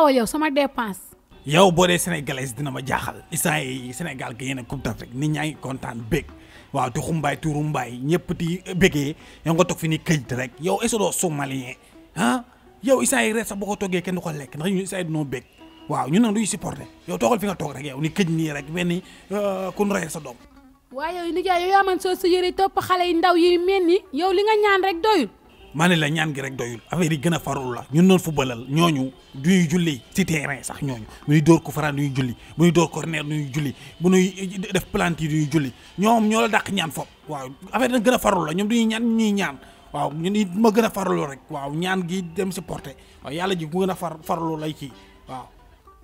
awa yow sama dépense. yow boo dee sénégalais dina ma jaaxal instant yi Sénégal gi yéen coupe d'Afrique nit ñaa ngi kontaan bég waaw di xumbaay tuuru mbaay ñëpp di bégee yow nga toog fi ni këyit rek yow est-ce que doo somalien ah yow instant yi reer sax boo ko toggee kenn du ko lekk ndax ñu instant yi dinoo bég waaw ñun nag duñu supporté yow toogal fi nga toog rek yow ni këj nii rek mel ni ku nu rey sa doom. waaye yow nijaay yow yaa man soo sa yëre topp xale yi ndaw yi mel ni yow li nga ñaan rek doyul. maa ne la ñaan gi rek doyul affaire yi gën a farul la ñun noonu footballal ñooñu duñuy julli ci terrain sax ñooñu bu ñuy dóor ko faran duñuy julli bu ñuy dóor corner duñuy julli bu ñuy def planti duñuy julli ñoom ñoo la dàq ñaan foofu waaw affaire yi nag gën a farul la ñoom duñuy ñaan ñuy ñaan waaw ñun it ma gën a farlu rek waaw ñaan gi dem supporter waaw yàlla ji mu gën a farlu lay kii waaw.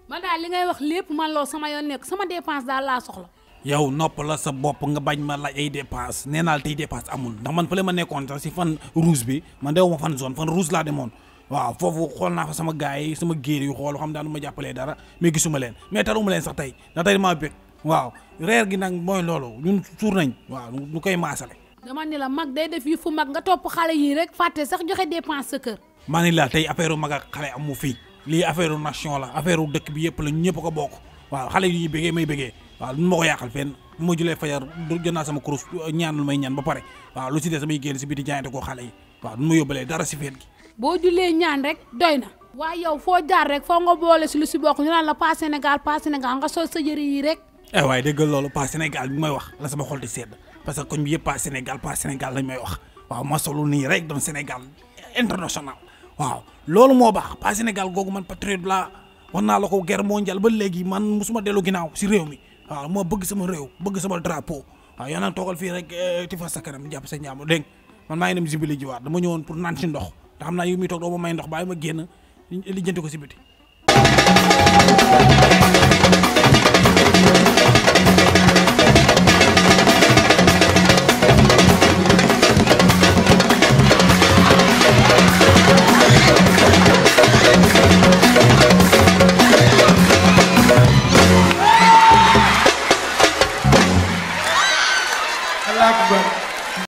man daal li ngay wax lépp man loolu sama yoon nekk sama dépense daal laa soxla. yow nopp la sa bopp nga bañ ma laaj ay dépense nee naa la tey dépense amul ndax man fële ma nekkoon sax si fan rouge bi man dew ma fan zone fan rouge laa demoon waaw foofu xool naa fa sama gars yi sama géer yu xool xam daanu ma jàppalee dara mais gisuma leen mais taruma leen sax tey ndax tey maa bëgg waaw reer gi nag mooy loolu ñun suur nañ waaw ñu koy maasale. dama ni la mag day def yu fu mag nga topp xale yii rek fàtte sax joxe dépense sa kër. maa ni la tey affaire mag ak xale amu fii lii affaire nation la affaire dëkk bi yëpp la ñëpp ko bokk waaw xale yi ñuy bëggee may bëggee waaw lu ma ko yàqal fenn bu ma julee fajar jël naa sama kurus ñaan lu may ñaan ba pare waaw lu si des samay génn si biti jaayante ko xale yi waaw nu ma yóbbalee dara si feet gi. boo julee ñaan rek doy na. waaye yow foo jaar rek foo nga boole si lu si bokk ñu naan la pas Sénégal nga sol sa yëre yi rek. waaye déggal loolu pas Sénégal bi may wax la sama xol di sedd parce que koñ bi yëpp pas Sénégal lañ may wax waaw ma solu nii rek doon Sénégal international waaw loolu moo baax pas Sénégal googu man patriote la wax naa la ko guerre mondiale ba léegi man musuma dellu ginnaaw si réew mi waaw moo bëgg sama réew bëgg sama drapeau waaw yaa naan toogal fii rek ti fa sa kanam jàpp sa ñaam dégg man maa ngi dem Zimbabwe jiwaat dama ñëwoon pour naan si ndox te xam naa yow mi toog doo ma may ndox bàyyi ma génn lijjanti ko si biti